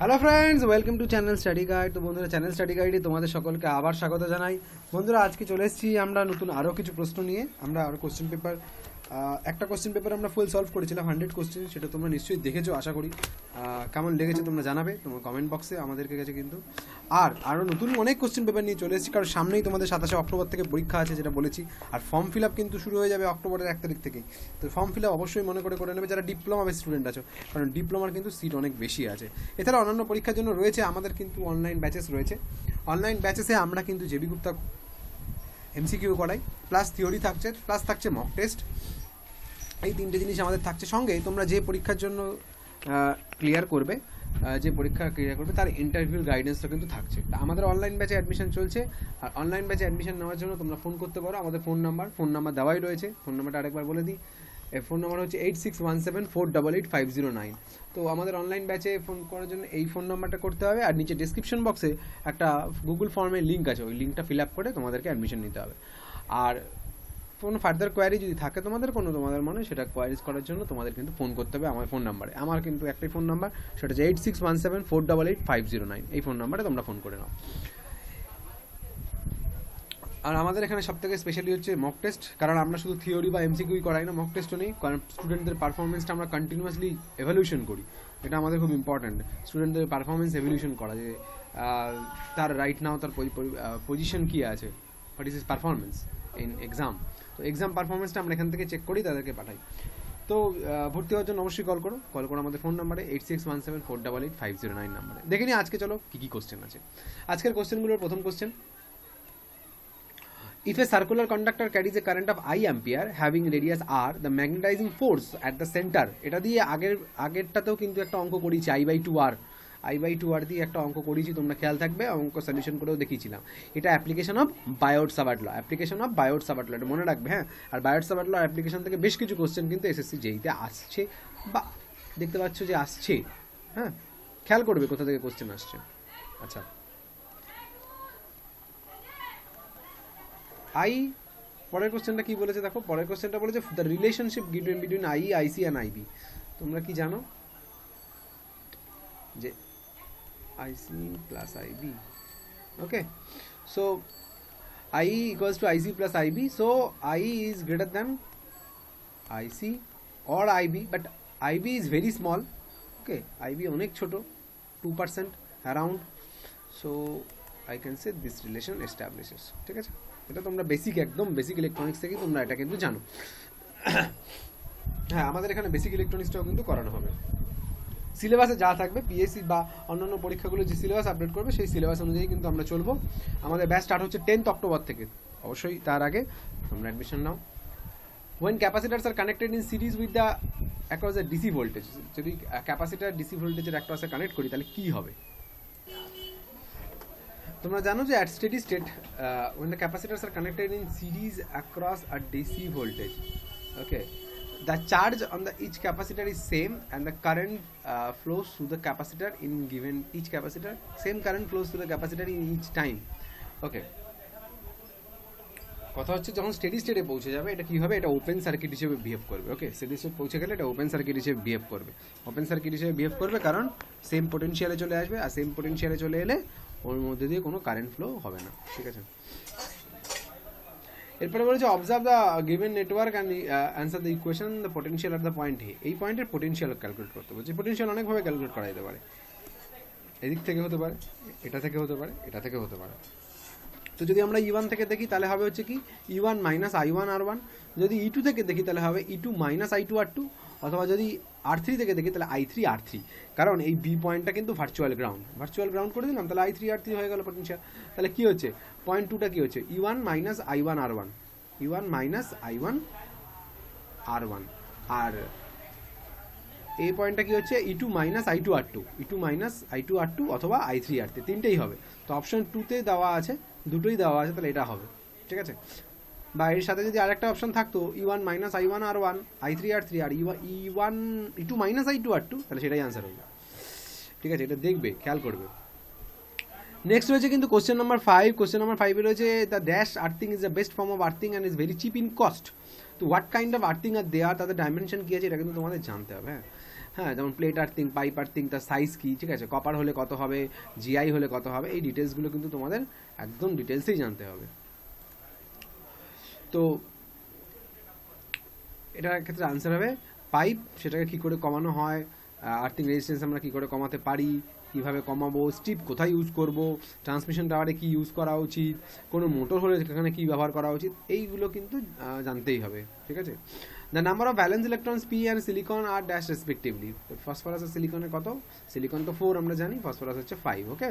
Hello friends, welcome to channel study guide. তো বন্ধুরা, channel study গাইডে তোমাদের সকলকে আবার স্বাগত জানাই। বন্ধুরা, আজকে চলে এসেছি আমরা নতুন আরও কিছু প্রশ্ন নিয়ে। আমরা আরও কোশ্চেন পেপার, একটা কোশ্চেন পেপার আমরা ফুল সলভ করেছিলাম 100 কোশ্চেন। সেটা তোমরা নিশ্চয়ই দেখেছো আশা করি। কেমন লেগেছে তোমরা জানাবে তোমার কমেন্ট বক্সে আমাদেরকে কাছে কিন্তু। আর আরও নতুন অনেক কোশ্চেন পেপার নিয়ে চলে এসেছি, কারণ সামনেই তোমাদের 27 অক্টোবর থেকে পরীক্ষা আছে, যেটা বলেছি। আর ফর্ম ফিল আপ কিন্তু শুরু হয়ে যাবে অক্টোবরের 1 তারিখ থেকেই। তো ফর্ম ফিল আপ অবশ্যই মনে করে নেবে যারা ডিপ্লোমা স্টুডেন্ট আছো, কারণ ডিপ্লোমার কিন্তু সিট অনেক বেশি আছে। এছাড়া অন্যান্য পরীক্ষার জন্য রয়েছে আমাদের কিন্তু অনলাইন ব্যাচেস রয়েছে। অনলাইন ব্যাচেসে আমরা কিন্তু জেবি গুপ্তা এমসিকিউ করাই, প্লাস থিওরি থাকছে, প্লাস থাকছে মক টেস্ট। এই তিনটে জিনিস আমাদের থাকছে। সঙ্গে তোমরা যে পরীক্ষার জন্য ক্লিয়ার করবে, তার ইন্টারভিউর গাইডেন্সটা কিন্তু থাকছে। আমাদের অনলাইন ব্যাচে অ্যাডমিশন চলছে। আর অনলাইন ব্যাচে অ্যাডমিশন নেওয়ার জন্য তোমরা ফোন করতে পারো। আমাদের ফোন নাম্বার দেওয়াই রয়েছে। ফোন নাম্বারটা আরেকবার বলে দিই। ফোন নাম্বার হচ্ছে 8617488509। তো আমাদের অনলাইন ব্যাচে ফোন করার জন্য এই ফোন নাম্বারটা করতে হবে। আর নিচে ডিসক্রিপশন বক্সে একটা গুগল ফর্মের লিঙ্ক আছে, ওই লিঙ্কটা ফিল আপ করে তোমাদেরকে অ্যাডমিশন নিতে হবে। আর কোনো ফার্দার কোয়ারি যদি থাকে তোমাদের মনে, সেটা কোয়ারিজ করার জন্য তোমাদের কিন্তু ফোন করতে হবে আমার ফোন নাম্বারে। আমার কিন্তু একটাই ফোন নাম্বার, সেটা হচ্ছে 8617488509। এই ফোন নাম্বারে তোমরা ফোন করে নাও। আর আমাদের এখানে সবথেকে স্পেশালি হচ্ছে মক টেস্ট, কারণ আমরা শুধু থিওরি বা এমসিকিউ করাই না, মক টেস্টও নেই। কারণ স্টুডেন্টদের পারফরমেন্সটা আমরা কন্টিনিউয়াসলি এভলিউশন করি। এটা আমাদের খুব ইম্পর্ট্যান্ট, স্টুডেন্টদের পারফরমেন্স এভলিউশন করা, যে তার রাইট নাও তার পজিশন কী আছে, what is is performance in exam. তো এক্সাম পারফরমেন্সটা আমরা এখান থেকে চেক করি, তাদেরকে পাঠাই। তো ভর্তি হওয়ার জন্য অবশ্যই কল করো আমাদের ফোন নাম্বারে 8617488509 নাম্বারে। দেখে নিই আজকে চলো কী কী কোশ্চেন আছে। আজকের কোশ্চেনগুলোর প্রথম question: if a circular conductor carries a current of I ampere having radius r, the magnetizing force at the center, এটা দিয়ে আগেরটাতেও কিন্তু একটা অঙ্ক করেছি, I/2r দিয়ে একটা অঙ্ক করেছি, তোমরা খেয়াল থাকবে, অঙ্ক সলিউশন করেও দেখিয়েছিলাম। এটা অ্যাপ্লিকেশন অফ বায়োট-সাভার্ট ল, এটা মনে রাখবে। হ্যাঁ, আর বায়োট-সাভার্ট ল অ্যাপ্লিকেশন থেকে বেশ কিছু কোশ্চেন কিন্তু এসএসসি জেইতে আসছে, বা দেখতে পাচ্ছ যে আসছে। হ্যাঁ, খেয়াল করবে কোথা থেকে কোশ্চেন আসছে। আচ্ছা, পরের কোশ্চেনটা কি বলেছে দেখো। পরের কোশ্চেনটা বলেছে the relationship between I, IC and IB. তোমরা কি জানো যে IC plus IB, okay? So I equals to IC plus IB. So I is greater than IC or IB, but IB is very small. Okay, IB অনেক ছোট, 2% around. So I can say this relation establishes. ঠিক আছে, এটা তোমরা একদম basic electronics থেকেই তোমরা এটা কিন্তু জানো। হ্যাঁ, আমাদের এখানে বেসিক ইলেকট্রনিক্সটাও কিন্তু করানো হবে। সিলেবাসে যা থাকবে, পিএসসি বা অন্যান্য পরীক্ষাগুলো যে সিলেবাস আপডেট করবে, সেই সিলেবাস অনুযায়ী কিন্তু আমরা চলবো। আমাদের ব্যাচ স্টার্ট হচ্ছে 10th অক্টোবর থেকে। অবশ্যই তার আগে তোমরা admission now. when capacitors are connected in series with the across the DC voltage, যদি ক্যাপাসিটার ডিসি ভোল্টেজের অ্যাক্রসে কানেক্ট করি তাহলে কি হবে? তোমরা জানো যে at steady state when the capacitors are connected in series across a DC voltage, okay, the charge on the each capacitor is same and the current flows through the capacitor in given each capacitor, same current flows through the capacitor in each time. Okay, কথা হচ্ছে যখন steady স্টেটে পৌঁছে যাবে, এটা কী হবে? এটা open circuit হিসেবে বিহেভ করবে। ওকে, স্টেডি স্টেট পৌঁছে গেলে এটা ওপেন সার্কিট হিসেবে বিহেভ করবে। কারণ সেম পোটেনশিয়ালে চলে আসবে, আর সেম পোটেনশিয়ালে চলে এলে ওর মধ্যে দিয়ে কোনো কারেন্ট ফ্লো হবে না। ঠিক আছে, এরপরে বলেছে observe the given network and answer the equation the potential at the point A. এই পয়েন্টের পোটেনশিয়াল ক্যালকুলেট করতে বলছে। পোটেনশিয়াল অনেকভাবে ক্যালকুলেট করা যেতে পারে, এদিক থেকে হতে পারে, এটা থেকে হতে পারে, এটা থেকে হতে পারে। তো যদি আমরা E1 থেকে দেখি তাহলে হবে হচ্ছে কি E1 মাইনাস I1 R1। যদি E2 থেকে দেখি তাহলে হবে E2 মাইনাস I2 R2, অথবা যদি R3 থেকে দেখি তাহলে I3 R3। কারণ এই বি পয়েন্টটা কিন্তু ভার্চুয়াল গ্রাউন্ড করে দিলাম, তাহলে I3 R3 হয়ে গেল পোটেনশিয়াল। তাহলে কি হচ্ছে, পয়েন্ট 2টা কি হচ্ছে E1 মাইনাস I1 R1, আর এই পয়েন্টটা কি হচ্ছে E2 মাইনাস I2 R2, অথবা I3 R3, তিনটেই হবে। তো অপশন 2তে দেওয়া আছে, দুটোই দেওয়া আছে, তাহলে এটা হবে। ঠিক আছে, বা এর সাথে যদি আরেকটা অপশন থাকতো E1 minus I1 R1, I3 R3 আর E2 মাইনাস I2 R2, তাহলে সেটাই আনসার হয়ে যাবে। ঠিক আছে, এটা দেখবে, খেয়াল করবে। নেক্সট রয়েছে কিন্তু কোশ্চেন নাম্বার 5। কোশ্চেন নাম্বার 5 রয়েছে the dash earthing is the best form of earthing and is very chip in cost. তো হোয়াট কাইন্ড অফ আর্থিং আর দেয়ার, তাদের ডাইমেনশন কী আছে, এটা কিন্তু তোমাদের জানতে হবে। হ্যাঁ, হ্যাঁ, যেমন প্লেট আর্থিং, পাইপ আর্থিং, তার সাইজ কী, ঠিক আছে, কপার হলে কত হবে, জিআই হলে কত হবে, এই ডিটেলসগুলো কিন্তু তোমাদের একদম ডিটেলসেই জানতে হবে। তো এটার ক্ষেত্রে আনসার হবে পাইপ, সেটাকে কী করে কমানো হয়, আর্থিং রেজিস্ট্যান্স আমরা কী করে কমাতে পারি, কীভাবে কমাবো, স্টিপ কোথায় ইউজ করব, ট্রান্সমিশন টাওয়ারে কী ইউজ করা উচিত, কোনো মোটর হলে সেখানে কী ব্যবহার করা উচিত, এইগুলো কিন্তু জানতেই হবে, ঠিক আছে। The number of valence electrons P and silicon are dash respectively. Phosphorus আর সিলিকনের কত, সিলিকন তো 4 আমরা জানি, ফসফরাস হচ্ছে 5, okay.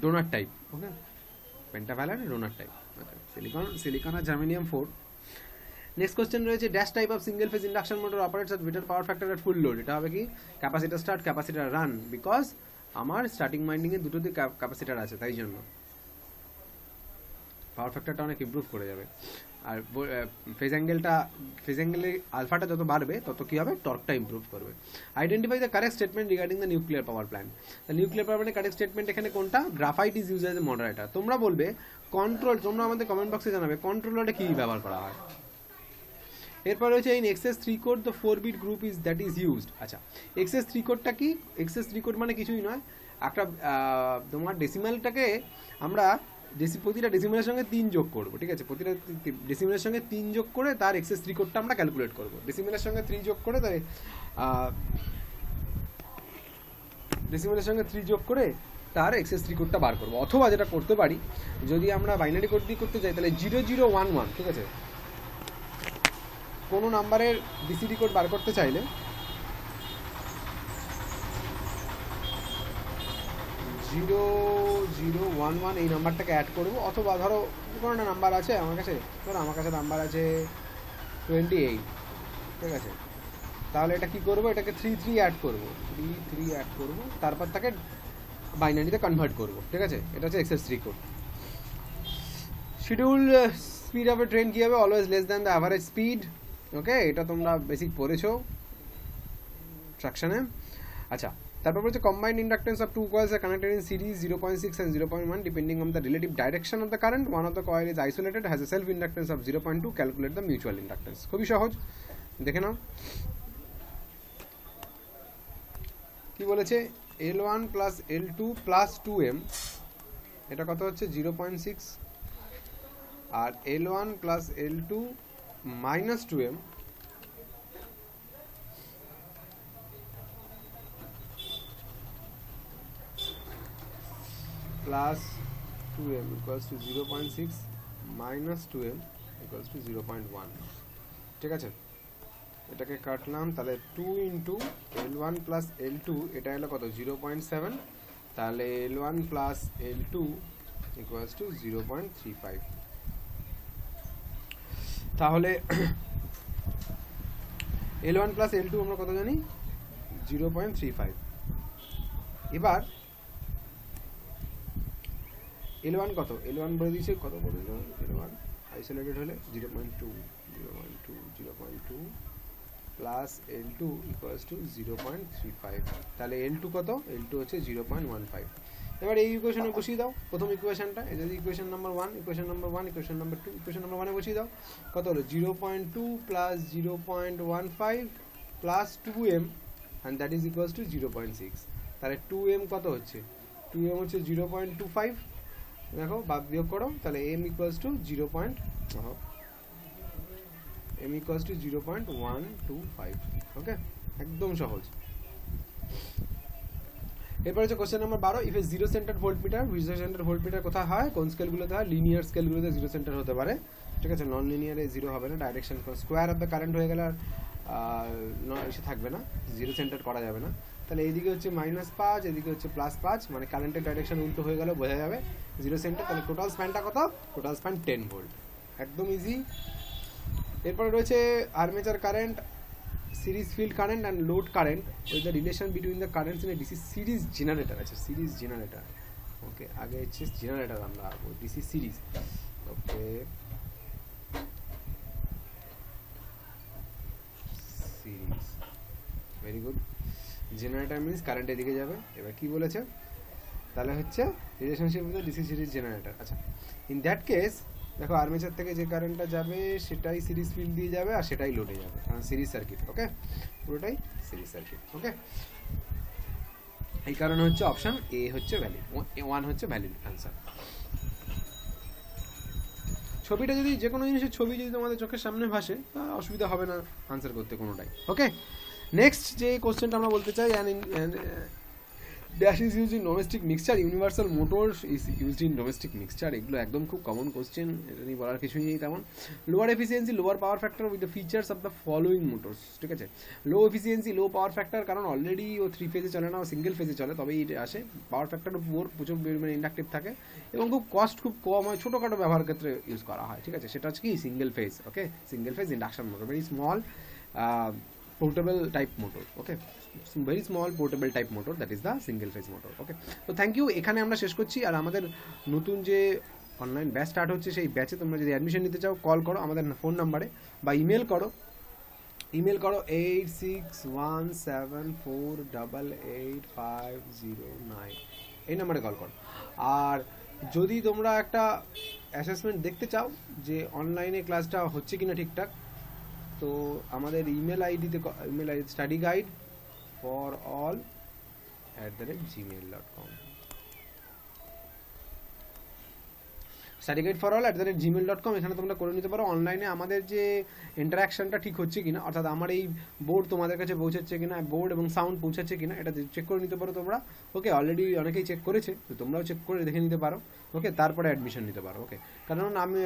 Donor type, okay, pentavalent donor type, okay. Silicon আর জার্মেনিয়াম 4। নেক্সট কোশ্চেন রয়েছে dash type of single phase induction motor operates at better power factor at full load. এটা হবে কি capacitor start, capacitor run, because আমার starting মাইন্ডিংয়ে দুটোতে capacitor আছে, তাই জন্য পাওয়ার ফ্যাক্টরটা অনেক ইমপ্রুভ করে যাবে। আর ফেজ অ্যাঙ্গেলের আলফাটা যত বাড়বে তত কী হবে, টর্কটা ইমপ্রুভ করবে। Identify the correct statement regarding the nuclear power plant. The nuclear power প্ল্যান্টের কারেক্ট স্টেটমেন্ট এখানে কোনটা, graphite is use as a moderator. তোমরা বলবে কন্ট্রোল, তোমরা আমাদের কমেন্ট বক্সে জানাবে কন্ট্রোলারে কী ব্যবহার করা হয়। এরপর রয়েছে in excess 3 code the 4 bit group is that is used. আচ্ছা, এক্সএস 3 কোডটা কি, এক্সএস 3 কোড মানে কিছুই নয়, একটা তোমার ডেসিমালটাকে আমরা প্রতিটা ডেসিমালের সঙ্গে 3 যোগ করবো, ঠিক আছে, প্রতিটা ডেসিমালের সঙ্গে 3 যোগ করে তার এক্সএস 3 কোডটা আমরা ক্যালকুলেট করবো, ডেসিমালের সঙ্গে 3 যোগ করে তার ডেসিমালের সঙ্গে 3 যোগ করে তার এক্সএস 3 কোডটা বার করবো। অথবা যেটা করতে পারি, যদি আমরা বাইনারি কোড দিয়ে করতে চাই তাহলে 0011, ঠিক আছে, কোনো নাম্বারের বিসিডি কোড বার করতে চাইলে 0011 এই নাম্বারটাকে অ্যাড করবো। অথবা ধরো কোনো একটা নাম্বার আছে আমার কাছে, ধরো আমার কাছে নাম্বার আছে 28, ঠিক আছে, তাহলে এটা কি করবো, এটাকে 33 অ্যাড করবো, 33 অ্যাড করবো, তারপর তাকে বাইনারিতে কনভার্ট করবো, ঠিক আছে। এটা হচ্ছে excess 3 code. Schedule speed of a train কী হবে, always less than the average speed, okay, এটা তোমরা বেসিক পড়েছো ট্রাকশনে। আচ্ছা, তারপর হচ্ছে combined inductance of two coils are connected in series 0.6 and 0.1 depending on the relative direction of the current. One of the coil is isolated, has a self inductance of 0.2, calculate the mutual inductance. খুবই সহজ, দেখে নাও কি বলেছে, L1 plus L2 plus 2M, এটা কত হচ্ছে 0.6, আর L1 plus L2 minus 2M plus 2M equals to 0.6 minus 2M equals to 0.1, ঠিক আছে। এটাকে কাটলাম, তাহলে 2 ইন্টু L1 প্লাস L2, এটা হলো কত 0.7, তাহলে L1 plus L2 equals to 0.35। তাহলে L1 প্লাস L2 আমরা কত জানি, 0.35। এবার L1 কত, L1 বলে দিয়েছে কত, বলে দিল L1 আইসোলেটেড হলে 0.2 প্লাস L2 ইকুয়ালস টু 0.35, তাহলে L2 কত, L2 হচ্ছে 0.15। এবার এই ইকুয়েশনে বসিয়ে দাও প্রথম ইকুয়েশনটা, এটা যে equation number 1, equation number 1, equation number 2, equation number 1 বসিয়ে দাও, কত হলো 0.2 plus 0.15 plus 2M and that is equals to 0.6। তাহলে 2M কত হচ্ছে, 2M হচ্ছে 0.25, দেখো বাদ বিয়োগ করো, তাহলে M ইকুয়ালস টু 0.125, ওকে, একদম সহজ। এরপর হচ্ছে question number 12, if A zero centre voltmeter, zero centre voltmeter কোথায় হয়, কোন স্কেলগুলোতে হয়, লিনিয়ার স্কেলগুলোতে জিরো সেন্টার হতে পারে, ঠিক আছে, নন লিনিয়ারে জিরো হবে না, direction square of the current হয়ে গেলে আর এসে থাকবে না, জিরো সেন্টার করা যাবে না। তাহলে এইদিকে হচ্ছে -5, এদিকে হচ্ছে +5, মানে কারেন্টের ডাইরেকশন উল্টো হয়ে গেল, বোঝা যাবে জিরো সেন্টার। তাহলে টোটাল স্প্যানটা কত, টোটাল স্প্যান 10 ভোল্ট, একদম ইজি। এরপরে রয়েছে armature current, series field current and load current with the relation between the currents in a DC series generator. আচ্ছা, সিরিজ জেনারেটর, ওকে, আগে হচ্ছে জেনারেটর আমরা আঁকবো, DC series, okay, series, very good. Generator means current এদিকে যাবে। এবার কি বলেছে, তাহলে হচ্ছে relationship with the DC series generator. আচ্ছা, ইন দ্যাট কেস দেখো আর্মেচার থেকে যে কারেন্টটা যাবে সেটাই সিরিজ ফিল্ড দিয়ে যাবে আর সেটাই লোডে যাবে, কারণ সিরিজ সার্কিট। ওকে, পুরোটাই সিরিজ সার্কিট। ওকে, এই কারণে হচ্ছে অপশন এ হচ্ছে ভ্যালিড, 1 হচ্ছে ভ্যালিড অ্যান্সার। ছবিটা যদি, যে কোনো জিনিসের ছবি যদি তোমাদের চোখের সামনে ভাসে তা অসুবিধা হবে না আনসার করতে কোনোটাই। ওকে, নেক্সট যে কোশ্চেনটা আমরা বলতে চাই, dash is use in domestic mixture, universal motor is used in domestic mixture. এগুলো একদম খুব কমন কোশ্চেন, এটা নিয়ে বলার কিছুই নেই তেমন। Lower efficiency, lower power factor with the features of the following motors. ঠিক আছে, লো এফিসিয়েন্সি, লো পাওয়ার ফ্যাক্টর, কারণ অলরেডি ও 3 ফেজে চলে না, ও সিঙ্গেল ফেজে চলে, তবেই এটা আসে। পাওয়ার ফ্যাক্টরও প্রচুর পরিমাণে ইন্ডাকটিভ থাকে এবং খুব কস্ট খুব কম হয়, ছোটোখাটো ব্যবহারের ক্ষেত্রে ইউজ করা হয়। ঠিক আছে, সেটা হচ্ছে কি single phase. Okay, single phase induction motor, very small portable type motor. Okay, very small portable type motor, that is the single phase motor. Okay, তো থ্যাংক ইউ, এখানে আমরা শেষ করছি। আর আমাদের নতুন যে অনলাইন ব্যাচ স্টার্ট হচ্ছে, সেই ব্যাচে তোমরা যদি অ্যাডমিশন নিতে চাও কল করো আমাদের ফোন নাম্বারে, বা ইমেল করো 8617488509, এই নাম্বারে কল করো। আর যদি তোমরা একটা অ্যাসেসমেন্ট দেখতে চাও যে অনলাইনে ক্লাসটা হচ্ছে কিনা ঠিকঠাক, তো আমাদের ইমেল আইডিতে studyguideforall@gmail.com, studyguideforall@gmail.com, এখানে তোমরা করে নিতে পারো। অনলাইনে আমাদের যে ইন্টারাকশনটা ঠিক হচ্ছে কিনা, অর্থাৎ আমার এই বোর্ড তোমাদের কাছে পৌঁছাচ্ছে কিনা, বোর্ড এবং সাউন্ড পৌঁছাচ্ছে কিনা, এটা চেক করে নিতে পারো তোমরা। ওকে, অলরেডি অনেকেই চেক করেছে, তো তোমরাও চেক করে দেখে নিতে পারো। ওকে, তারপরে অ্যাডমিশন নিতে পারো। ওকে, কারণ আমি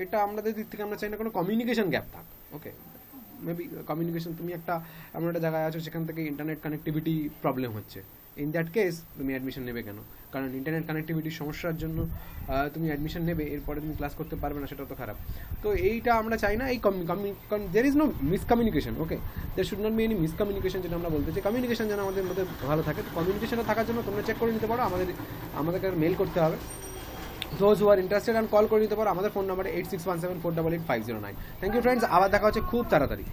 এটা আমাদের দিক থেকে আমরা চাই না কোনো কমিউনিকেশন গ্যাপ থাক। ওকে, মেবি কমিউনিকেশন, তুমি এমন একটা জায়গায় আছো সেখান থেকে ইন্টারনেট কানেক্টিভিটি প্রবলেম হচ্ছে, ইন দ্যাট কেস তুমি অ্যাডমিশন নেবে কেন? কারণ ইন্টারনেট কানেক্টিভিটির সমস্যার জন্য তুমি অ্যাডমিশন নেবে, এরপরে তুমি ক্লাস করতে পারবে না, সেটা তো খারাপ। তো এইটা আমরা চাই না, এই there is no miscommunication. Okay, there should not be any miscommunication, যেটা আমরা বলতে চাই। কমিউনিকেশন যেন আমাদের মধ্যে ভালো থাকে। তো কমিউনিকেশনে থাকার জন্য তোমরা চেক করে নিতে পারো, আমাদেরকে মেল করতে হবে। those who are interested and call করে নিতে পারো আমাদের ফোন নাম্বারে 8617488509। থ্যাংক ইউ ফ্রেন্ডস, আবার দেখা হচ্ছে খুব তাড়াতাড়ি।